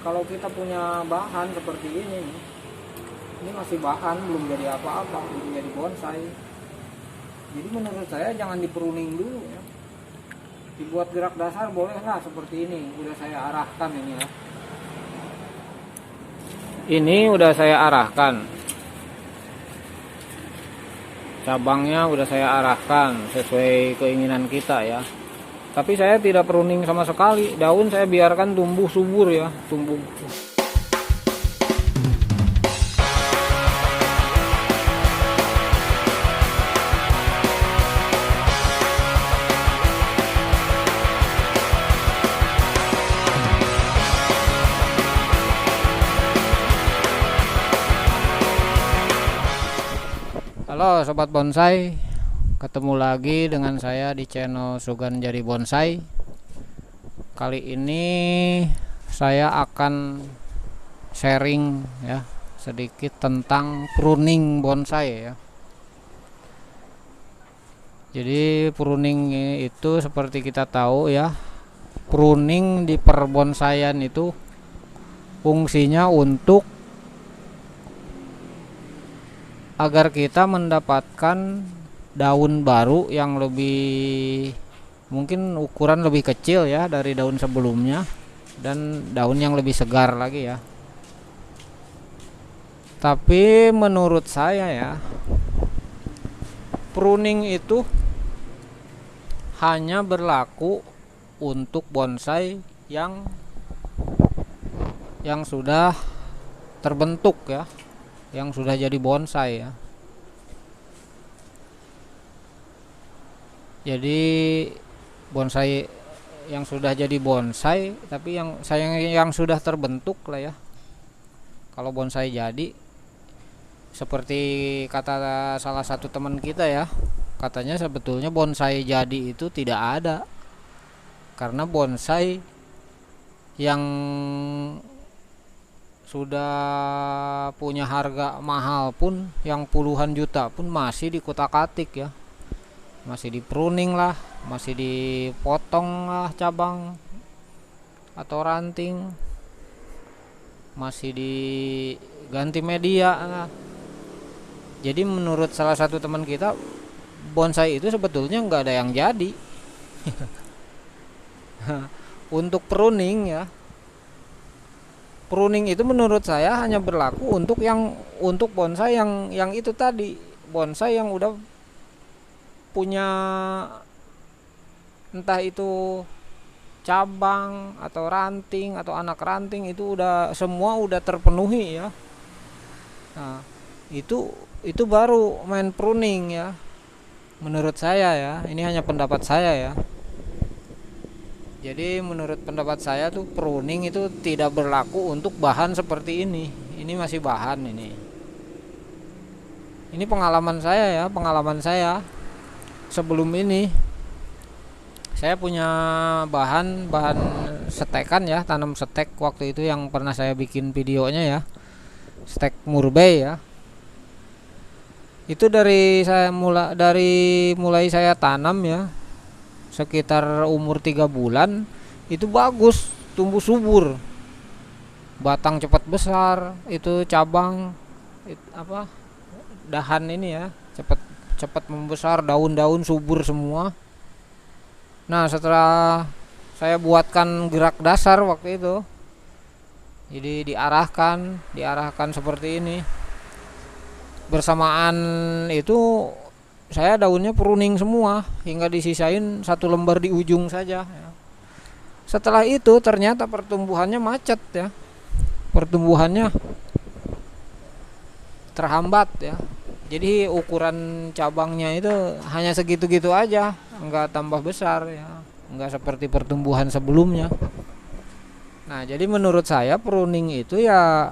kalau kita punya bahan seperti ini nih, ini masih bahan, belum jadi apa-apa, belum jadi bonsai. Jadi menurut saya jangan dipruning dulu ya. Dibuat gerak dasar bolehlah seperti ini. Udah saya arahkan ini ya. Ini udah saya arahkan. Cabangnya udah saya arahkan sesuai keinginan kita ya. Tapi saya tidak pruning sama sekali. Daun saya biarkan tumbuh subur ya, tumbuh. Halo sobat bonsai, ketemu lagi dengan saya di channel Sugan Jadi Bonsai. Kali ini saya akan sharing ya sedikit tentang pruning bonsai ya. Jadi pruning itu seperti kita tahu ya, pruning di perbonsaian itu fungsinya untuk agar kita mendapatkan daun baru yang lebih mungkin ukuran lebih kecil ya dari daun sebelumnya, dan daun yang lebih segar lagi ya. Tapi menurut saya ya, pruning itu hanya berlaku untuk bonsai yang sudah terbentuk ya, yang sudah jadi bonsai ya. Jadi bonsai yang sudah jadi bonsai, tapi yang sudah terbentuk lah ya. Kalau bonsai jadi, seperti kata salah satu teman kita ya, katanya sebetulnya bonsai jadi itu tidak ada. Karena bonsai yang sudah punya harga mahal pun, yang puluhan juta pun masih dikutak-atik ya, masih di pruning lah, masih dipotong lah cabang atau ranting, masih diganti media lah. Jadi menurut salah satu teman kita, bonsai itu sebetulnya nggak ada yang jadi. Untuk pruning ya, pruning itu menurut saya hanya berlaku untuk bonsai yang itu tadi, bonsai yang udah punya entah itu cabang atau ranting atau anak ranting, itu semua udah terpenuhi ya. Nah, itu baru main pruning ya. Menurut saya ya, ini hanya pendapat saya ya. Jadi menurut pendapat saya tuh pruning itu tidak berlaku untuk bahan seperti ini. Ini masih bahan ini. Ini pengalaman saya ya, pengalaman saya. Sebelum ini saya punya bahan setekan ya, tanam setek waktu itu yang pernah saya bikin videonya ya. Stek murbei ya. Itu dari mulai saya tanam ya, sekitar umur 3 bulan itu bagus, tumbuh subur, batang cepat besar, itu cabang dahan ini ya cepat membesar, daun-daun subur semua. Nah setelah saya buatkan gerak dasar waktu itu, jadi diarahkan seperti ini, bersamaan itu saya daunnya pruning semua hingga disisain 1 lembar di ujung saja ya. Setelah itu ternyata pertumbuhannya macet ya, pertumbuhannya terhambat ya. Jadi ukuran cabangnya itu hanya segitu-gitu aja, enggak tambah besar ya, enggak seperti pertumbuhan sebelumnya. Nah jadi menurut saya pruning itu ya,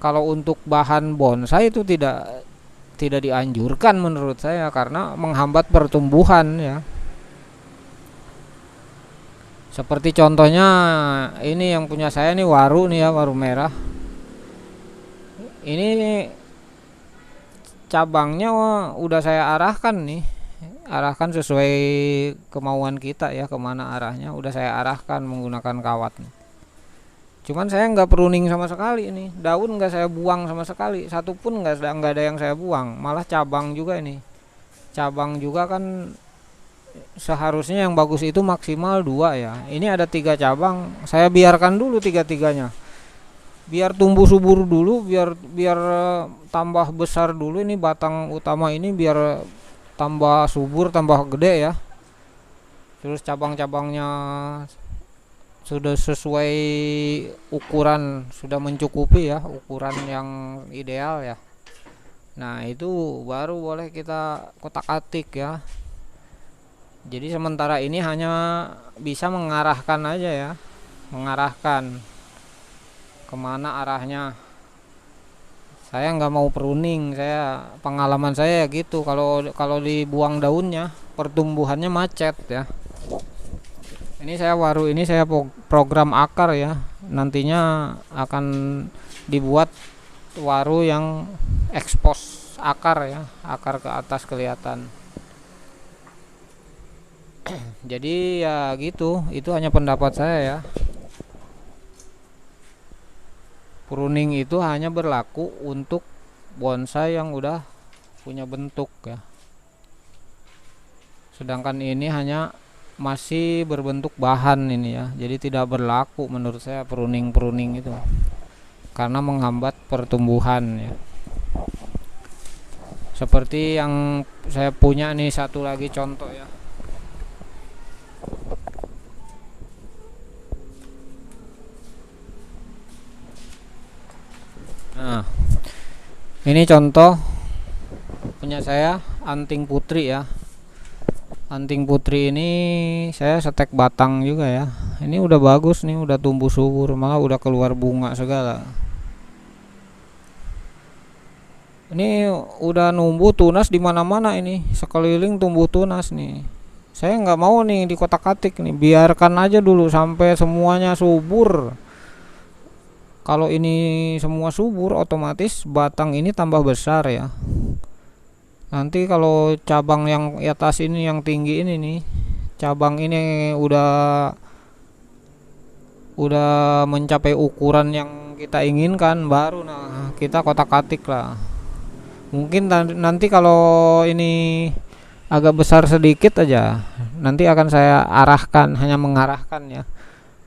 kalau untuk bahan bonsai itu tidak dianjurkan menurut saya, karena menghambat pertumbuhan ya. Seperti contohnya ini yang punya saya nih, waru nih ya, waru merah. Ini cabangnya udah saya arahkan sesuai kemauan kita ya, kemana arahnya udah saya arahkan menggunakan kawat nih. Cuman saya nggak pruning sama sekali ini, daun nggak saya buang sama sekali, satu pun nggak ada yang saya buang, malah cabang juga ini. Cabang juga kan seharusnya yang bagus itu maksimal dua ya. Ini ada tiga cabang, saya biarkan dulu tiga-tiganya. Biar tumbuh subur dulu, biar biar tambah besar dulu ini batang utama ini, biar tambah subur, tambah gede ya. Terus cabang-cabangnya sudah sesuai ukuran, sudah mencukupi ya, ukuran yang ideal ya. Nah, itu baru boleh kita kotak-atik ya. Jadi sementara ini hanya bisa mengarahkan aja ya, mengarahkan kemana arahnya. Saya nggak mau pruning, saya pengalaman saya ya gitu. Kalau kalau dibuang daunnya, pertumbuhannya macet ya. Ini saya waru ini saya program akar ya. Nantinya akan dibuat waru yang ekspos akar ya, akar ke atas kelihatan. Jadi ya gitu, itu hanya pendapat saya ya. Pruning itu hanya berlaku untuk bonsai yang udah punya bentuk ya. Sedangkan ini hanya masih berbentuk bahan ini ya. Jadi tidak berlaku menurut saya pruning itu. Karena menghambat pertumbuhan ya. Seperti yang saya punya nih, satu lagi contoh ya. Nah, ini contoh punya saya, anting putri ya. Anting putri ini saya setek batang juga ya. Ini udah bagus nih, udah tumbuh subur, malah udah keluar bunga segala. Ini udah numbuh tunas di mana-mana ini, sekeliling tumbuh tunas nih. Saya nggak mau nih di kotak-atik nih, biarkan aja dulu sampai semuanya subur. Kalau ini semua subur, otomatis batang ini tambah besar ya. Nanti kalau cabang yang atas ini, yang tinggi ini nih, cabang ini udah mencapai ukuran yang kita inginkan, baru nah kita kotak-atik lah. Mungkin nanti kalau ini agak besar sedikit aja, nanti akan saya arahkan, hanya mengarahkan ya,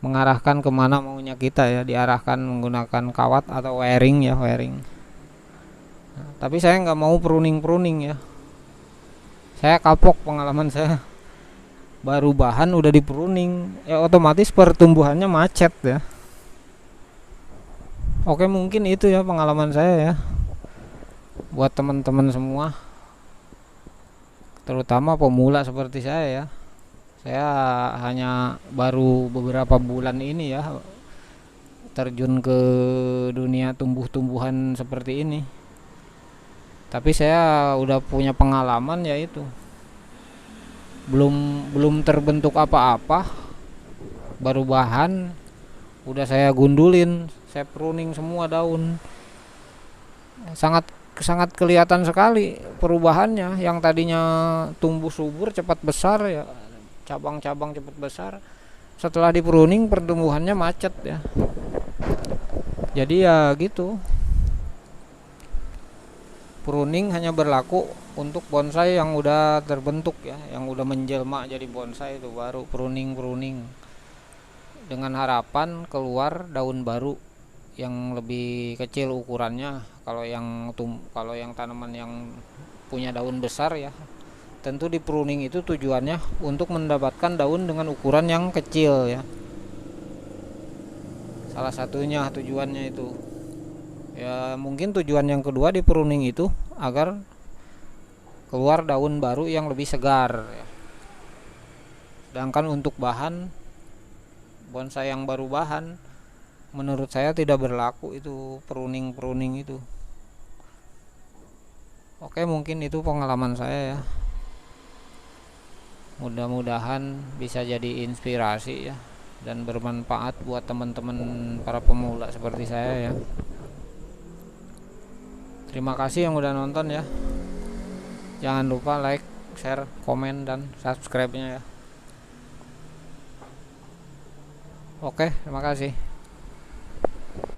mengarahkan kemana maunya kita ya, diarahkan menggunakan kawat atau wiring ya, wiring. Nah, tapi saya nggak mau pruning ya, saya kapok, pengalaman saya baru bahan udah di pruning ya, otomatis pertumbuhannya macet ya. Oke, mungkin itu ya pengalaman saya ya, buat teman-teman semua, terutama pemula seperti saya ya. Saya hanya baru beberapa bulan ini ya terjun ke dunia tumbuh-tumbuhan seperti ini. Tapi saya udah punya pengalaman ya itu. Belum terbentuk apa-apa, baru bahan udah saya gundulin, saya pruning semua daun. Sangat sangat kelihatan sekali perubahannya, yang tadinya tumbuh subur cepat besar ya, cabang-cabang cepat besar, setelah di pruning pertumbuhannya macet ya. Jadi ya gitu, pruning hanya berlaku untuk bonsai yang udah terbentuk ya, yang udah menjelma jadi bonsai, itu baru pruning dengan harapan keluar daun baru yang lebih kecil ukurannya. Kalau yang tanaman yang punya daun besar ya, tentu di pruning itu tujuannya untuk mendapatkan daun dengan ukuran yang kecil ya. Salah satunya tujuannya itu. Ya mungkin tujuan yang kedua di pruning itu agar keluar daun baru yang lebih segar ya. Sedangkan untuk bahan bonsai yang baru bahan, menurut saya tidak berlaku itu pruning itu. Oke, mungkin itu pengalaman saya ya. Mudah-mudahan bisa jadi inspirasi ya, dan bermanfaat buat teman-teman para pemula seperti saya ya. Terima kasih yang udah nonton ya. Jangan lupa like, share, komen, dan subscribe-nya ya. Oke, terima kasih.